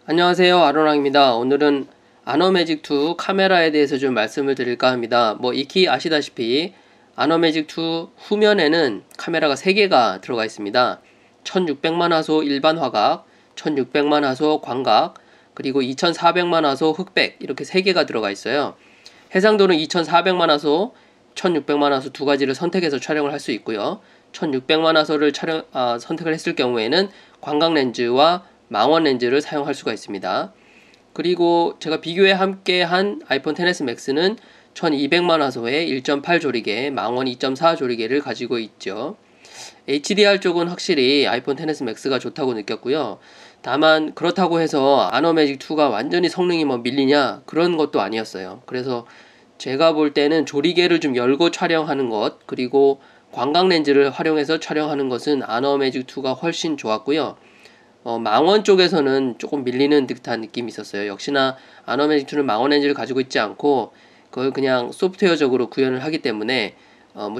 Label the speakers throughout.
Speaker 1: 안녕하세요, 아로랑입니다. 오늘은 아노매직2 카메라에 대해서 좀 말씀을 드릴까 합니다. 익히 아시다시피 아노매직2 후면에는 카메라가 3개가 들어가 있습니다. 1600만 화소 일반 화각, 1600만 화소 광각, 그리고 2400만 화소 흑백, 이렇게 3개가 들어가 있어요. 해상도는 2400만 화소, 1600만 화소 두 가지를 선택해서 촬영을 할 수 있고요. 1600만 화소를 선택을 했을 경우에는 광각 렌즈와 망원 렌즈를 사용할 수가 있습니다. 그리고 제가 비교에 함께 한 아이폰 XS 맥스는 1200만 화소의 1.8 조리개, 망원 2.4 조리개를 가지고 있죠. HDR 쪽은 확실히 아이폰 XS 맥스가 좋다고 느꼈고요. 다만 그렇다고 해서 아노매직2가 완전히 성능이 밀리냐, 그런 것도 아니었어요. 그래서 제가 볼 때는 조리개를 좀 열고 촬영하는 것, 그리고 광각 렌즈를 활용해서 촬영하는 것은 아노매직2가 훨씬 좋았고요. 망원 쪽에서는 조금 밀리는 듯한 느낌이 있었어요. 역시나 아노매직2는 망원 렌즈를 가지고 있지 않고 그걸 그냥 소프트웨어적으로 구현을 하기 때문에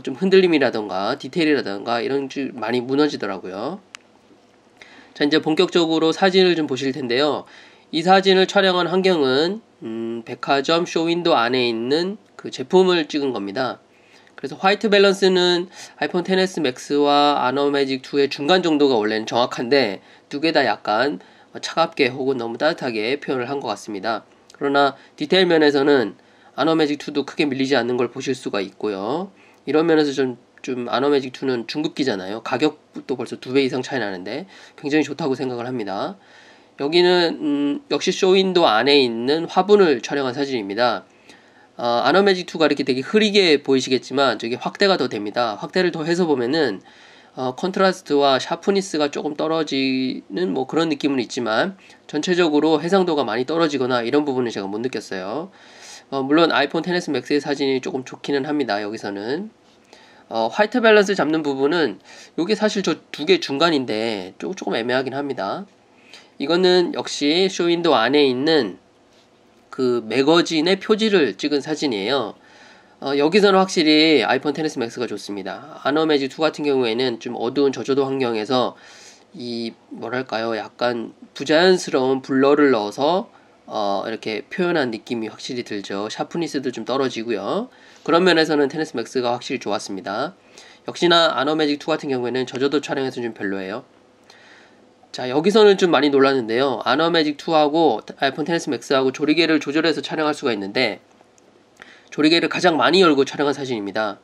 Speaker 1: 좀 흔들림이라던가 디테일이라던가 이런 게 많이 무너지더라고요. 자, 이제 본격적으로 사진을 좀 보실 텐데요. 이 사진을 촬영한 환경은 백화점 쇼윈도 안에 있는 그 제품을 찍은 겁니다. 그래서 화이트 밸런스는 아이폰 XS 맥스와 아노매직2의 중간 정도가 원래는 정확한데 두 개 다 약간 차갑게 혹은 너무 따뜻하게 표현을 한 것 같습니다. 그러나 디테일 면에서는 아노매직2도 크게 밀리지 않는 걸 보실 수가 있고요. 이런 면에서 좀 아노매직2는 중급기잖아요. 가격도 벌써 2배 이상 차이 나는데 굉장히 좋다고 생각을 합니다. 여기는 역시 쇼윈도 안에 있는 화분을 촬영한 사진입니다. 아노매직2가 이렇게 되게 흐리게 보이시겠지만 저게 확대가 더 됩니다. 확대를 더 해서 보면은 컨트라스트와 샤프니스가 조금 떨어지는 그런 느낌은 있지만 전체적으로 해상도가 많이 떨어지거나 이런 부분은 제가 못 느꼈어요. 물론 아이폰 XS 맥스의 사진이 조금 좋기는 합니다. 여기서는 화이트 밸런스 잡는 부분은 이게 사실 저 두 개 중간인데 조금 애매하긴 합니다. 이거는 역시 쇼윈도 안에 있는 그 매거진의 표지를 찍은 사진이에요. 여기서는 확실히 아이폰 XS 맥스가 좋습니다. 아노매직2 같은 경우에는 좀 어두운 저조도 환경에서 이 뭐랄까요, 약간 부자연스러운 블러를 넣어서 이렇게 표현한 느낌이 확실히 들죠. 샤프니스도 좀 떨어지고요. 그런 면에서는 XS 맥스가 확실히 좋았습니다. 역시나 아노매직2 같은 경우에는 저조도 촬영에서 좀 별로예요. 자, 여기서는 좀 많이 놀랐는데요. 아노매직2하고 아이폰 XS 맥스하고 조리개를 조절해서 촬영할 수가 있는데 조리개를 가장 많이 열고 촬영한 사진입니다.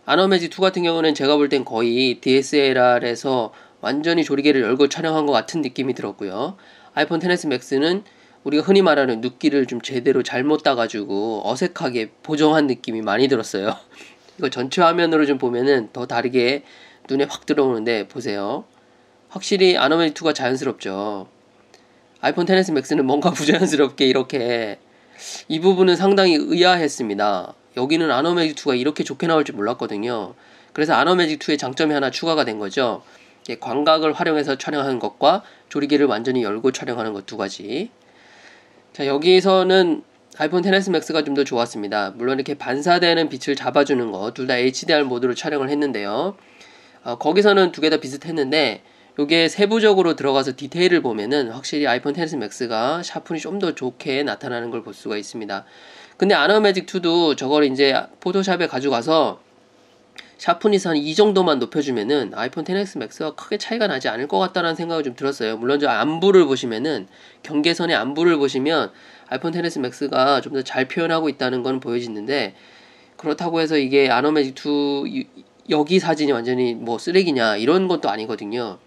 Speaker 1: 아노매직2 같은 경우는 제가 볼 땐 거의 DSLR에서 완전히 조리개를 열고 촬영한 것 같은 느낌이 들었고요. 아이폰 XS 맥스는 우리가 흔히 말하는 눕기를 좀 제대로 잘못 따가지고 어색하게 보정한 느낌이 많이 들었어요. 이거 전체 화면으로 좀 보면은 더 다르게 눈에 확 들어오는데 보세요. 확실히 아노매직2가 자연스럽죠. 아이폰 XS 맥스는 뭔가 부자연스럽게 이렇게, 이 부분은 상당히 의아했습니다. 여기는 아노매직2가 이렇게 좋게 나올 줄 몰랐거든요. 그래서 아노매직2의 장점이 하나 추가가 된 거죠. 광각을 활용해서 촬영하는 것과 조리개를 완전히 열고 촬영하는 것 두 가지. 자, 여기서는 아이폰 XS 맥스가 좀 더 좋았습니다. 물론 이렇게 반사되는 빛을 잡아주는 거 둘 다 HDR 모드로 촬영을 했는데요. 거기서는 두 개 다 비슷했는데 요게 세부적으로 들어가서 디테일을 보면은 확실히 아이폰 XS 맥스가 샤픈이 좀 더 좋게 나타나는 걸 볼 수가 있습니다. 근데 아노매직2도 저걸 이제 포토샵에 가져가서 샤프니스 한 이 정도만 높여주면은 아이폰 XS 맥스가 크게 차이가 나지 않을 것 같다는 생각이 좀 들었어요. 물론 저 안부를 보시면은, 경계선의 안부를 보시면 아이폰 XS 맥스가 좀 더 잘 표현하고 있다는 건 보여지는데, 그렇다고 해서 이게 아노매직2 여기 사진이 완전히 쓰레기냐 이런 것도 아니거든요.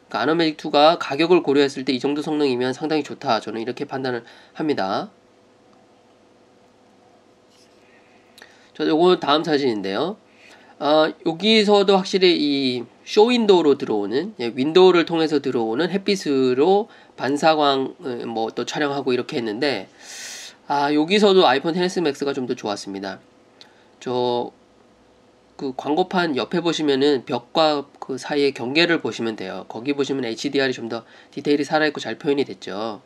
Speaker 1: 그러니까 아노매직2가 가격을 고려했을 때 이 정도 성능이면 상당히 좋다, 저는 이렇게 판단을 합니다. 저 요거 다음 사진인데요. 여기서도 확실히 이 쇼윈도우로 들어오는, 윈도우를 통해서 들어오는 햇빛으로 반사광을 또 촬영하고 이렇게 했는데, 여기서도 아이폰 XS 맥스가 좀 더 좋았습니다. 그 광고판 옆에 보시면은 벽과 그 사이의 경계를 보시면 돼요. 거기 보시면 HDR이 좀 더 디테일이 살아있고 잘 표현이 됐죠.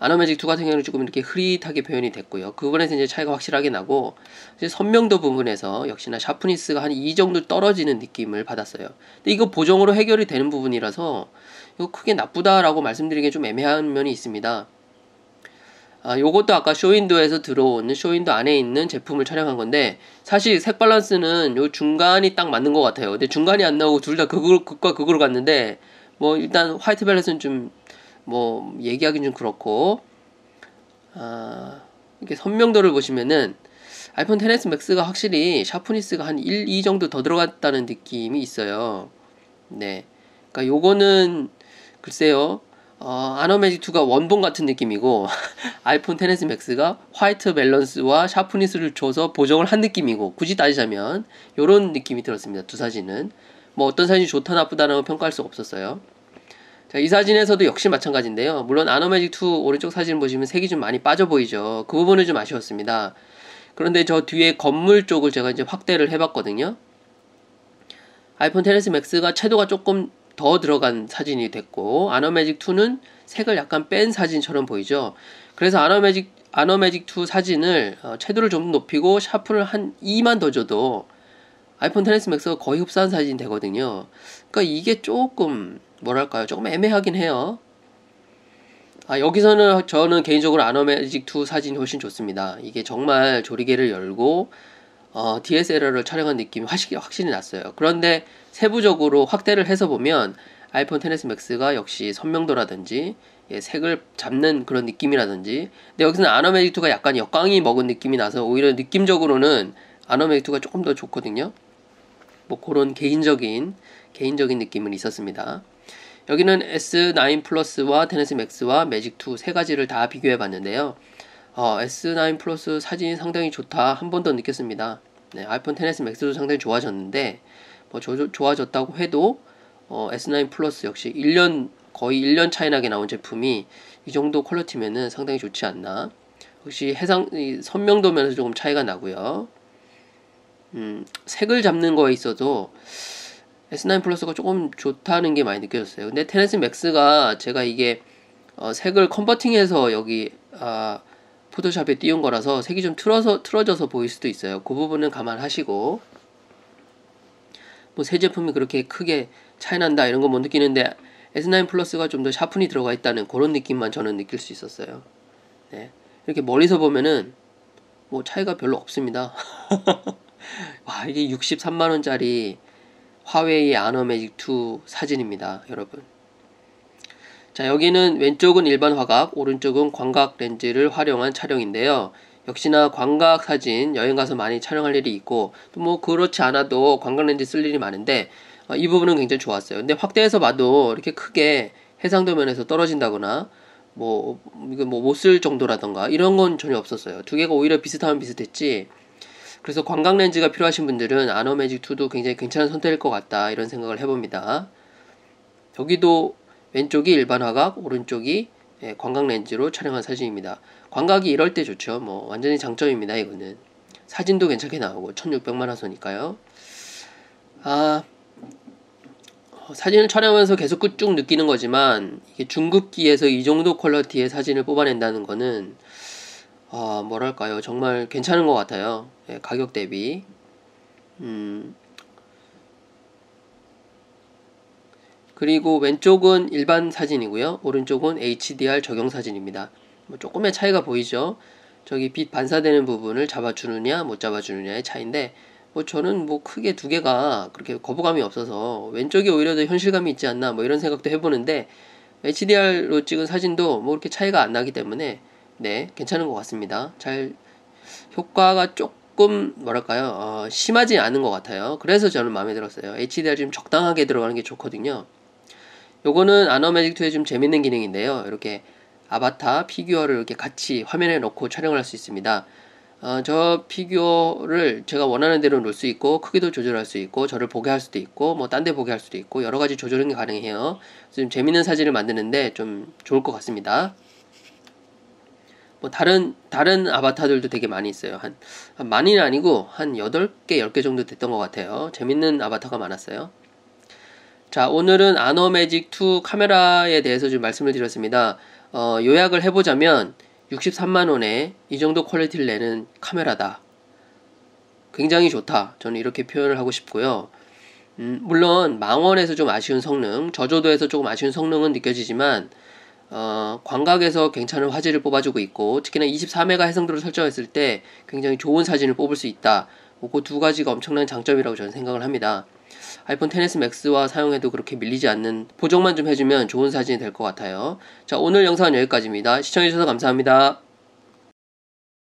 Speaker 1: 아노매직2 같은 경우는 조금 이렇게 흐릿하게 표현이 됐고요. 그 부분에서 이제 차이가 확실하게 나고, 이제 선명도 부분에서 역시나 샤프니스가 한 이 정도 떨어지는 느낌을 받았어요. 근데 이거 보정으로 해결이 되는 부분이라서 이거 크게 나쁘다라고 말씀드리기 좀 애매한 면이 있습니다. 요것도 아까 쇼윈도에서 들어온 쇼윈도 안에 있는 제품을 촬영한 건데 사실 색 밸런스는 요 중간이 딱 맞는 것 같아요. 근데 중간이 안 나오고 둘 다 극과 극으로 갔는데 뭐 일단 화이트 밸런스는 좀 뭐 얘기하기는 좀 그렇고 이렇게 선명도를 보시면은 아이폰 XS 맥스가 확실히 샤프니스가 한 1, 2 정도 더 들어갔다는 느낌이 있어요. 네. 그러니까 요거는 글쎄요. 아노매직2가 원본 같은 느낌이고 아이폰 XS 맥스가 화이트 밸런스와 샤프니스를 줘서 보정을 한 느낌이고 굳이 따지자면 요런 느낌이 들었습니다. 두 사진은. 뭐 어떤 사진이 좋다 나쁘다라는 걸 평가할 수가 없었어요. 자, 이 사진에서도 역시 마찬가지인데요. 물론 아노매직2 오른쪽 사진 보시면 색이 좀 많이 빠져 보이죠. 그 부분은 좀 아쉬웠습니다. 그런데 저 뒤에 건물 쪽을 제가 이제 확대를 해봤거든요. 아이폰 XS 맥스가 채도가 조금 더 들어간 사진이 됐고 아노매직2는 색을 약간 뺀 사진처럼 보이죠. 그래서 아노매직2 사진을 채도를 좀 높이고 샤프를 한 2만 더 줘도 아이폰 XS 맥스가 거의 흡사한 사진이 되거든요. 그러니까 이게 조금 뭐랄까요, 조금 애매하긴 해요. 여기서는 저는 개인적으로 아노매직2 사진이 훨씬 좋습니다. 이게 정말 조리개를 열고 DSLR을 촬영한 느낌이 확실히 났어요. 그런데 세부적으로 확대를 해서 보면 아이폰 XS 맥스가 역시 선명도라든지 색을 잡는 그런 느낌이라든지, 근데 여기서는 아노매직2가 약간 역광이 먹은 느낌이 나서 오히려 느낌적으로는 아노매직2가 조금 더 좋거든요. 뭐 그런 개인적인 느낌은 있었습니다. 여기는 S9 플러스와 XS 맥스와 매직2 세 가지를 다 비교해 봤는데요. S9 플러스 사진이 상당히 좋다 한 번 더 느꼈습니다. 네, 아이폰 XS 맥스도 상당히 좋아졌는데 뭐 좋아졌다고 해도 S9 플러스 역시 거의 1년 차이 나게 나온 제품이 이 정도 퀄리티면은 상당히 좋지 않나. 역시 선명도 면에서 조금 차이가 나고요. 색을 잡는 거에 있어도 S9 플러스가 조금 좋다는 게 많이 느껴졌어요. 근데 XS 맥스가 제가 이게 색을 컨버팅해서 여기 포토샵에 띄운 거라서 색이 좀 틀어져서 보일 수도 있어요. 그 부분은 감안하시고, 뭐 새 제품이 그렇게 크게 차이 난다 이런 거 못 느끼는데 S9 플러스가 좀 더 샤픈이 들어가 있다는 그런 느낌만 저는 느낄 수 있었어요. 네. 이렇게 멀리서 보면은 뭐 차이가 별로 없습니다. 와, 이게 63만원짜리 화웨이 아노매직2 사진입니다, 여러분. 자, 여기는 왼쪽은 일반 화각, 오른쪽은 광각 렌즈를 활용한 촬영인데요. 역시나 광각 사진 여행 가서 많이 촬영할 일이 있고 또 뭐 그렇지 않아도 광각 렌즈 쓸 일이 많은데 이 부분은 굉장히 좋았어요. 근데 확대해서 봐도 이렇게 크게 해상도면에서 떨어진다거나 뭐 이거 뭐 못 쓸 정도라던가 이런 건 전혀 없었어요. 두 개가 오히려 비슷하면 비슷했지. 그래서 광각 렌즈가 필요하신 분들은 아노매직2도 굉장히 괜찮은 선택일 것 같다 이런 생각을 해봅니다. 여기도 왼쪽이 일반 화각, 오른쪽이 광각 렌즈로 촬영한 사진입니다. 광각이 이럴 때 좋죠. 뭐 완전히 장점입니다. 이거는 사진도 괜찮게 나오고 1600만 화소니까요. 사진을 촬영하면서 계속 쭉 느끼는 거지만 이게 중급기에서 이 정도 퀄리티의 사진을 뽑아낸다는 거는 뭐랄까요, 정말 괜찮은 것 같아요. 가격 대비. 그리고 왼쪽은 일반 사진이고요, 오른쪽은 HDR 적용 사진입니다. 뭐 조금의 차이가 보이죠. 저기 빛 반사되는 부분을 잡아주느냐 못 잡아주느냐의 차이인데 뭐 저는 뭐 크게 두 개가 그렇게 거부감이 없어서 왼쪽이 오히려 더 현실감이 있지 않나 뭐 이런 생각도 해보는데, HDR로 찍은 사진도 뭐 그렇게 차이가 안 나기 때문에 네, 괜찮은 것 같습니다. 효과가 조금 뭐랄까요, 심하지 않은 것 같아요. 그래서 저는 마음에 들었어요. HDR 좀 적당하게 들어가는 게 좋거든요. 요거는 아노매직2의 좀 재밌는 기능인데요. 이렇게 아바타 피규어를 이렇게 같이 화면에 넣고 촬영을 할 수 있습니다. 저 피규어를 제가 원하는 대로 놓을 수 있고 크기도 조절할 수 있고 저를 보게 할 수도 있고 뭐 딴 데 보게 할 수도 있고 여러 가지 조절이 가능해요. 좀 재밌는 사진을 만드는데 좀 좋을 것 같습니다. 뭐 다른 아바타들도 되게 많이 있어요. 한 많이는 아니고 한 8개, 10개 정도 됐던 것 같아요. 재밌는 아바타가 많았어요. 자, 오늘은 아노매직2 카메라에 대해서 좀 말씀을 드렸습니다. 요약을 해보자면 63만원에 이 정도 퀄리티를 내는 카메라다. 굉장히 좋다. 저는 이렇게 표현을 하고 싶고요. 물론 망원에서 좀 아쉬운 성능, 저조도에서 조금 아쉬운 성능은 느껴지지만 광각에서 괜찮은 화질을 뽑아주고 있고, 특히나 24메가 해상도를 설정했을 때 굉장히 좋은 사진을 뽑을 수 있다. 그 두 가지가 엄청난 장점이라고 저는 생각을 합니다. 아이폰 XS Max와 사용해도 그렇게 밀리지 않는, 보정만 좀 해주면 좋은 사진이 될 것 같아요. 자, 오늘 영상은 여기까지입니다. 시청해주셔서 감사합니다.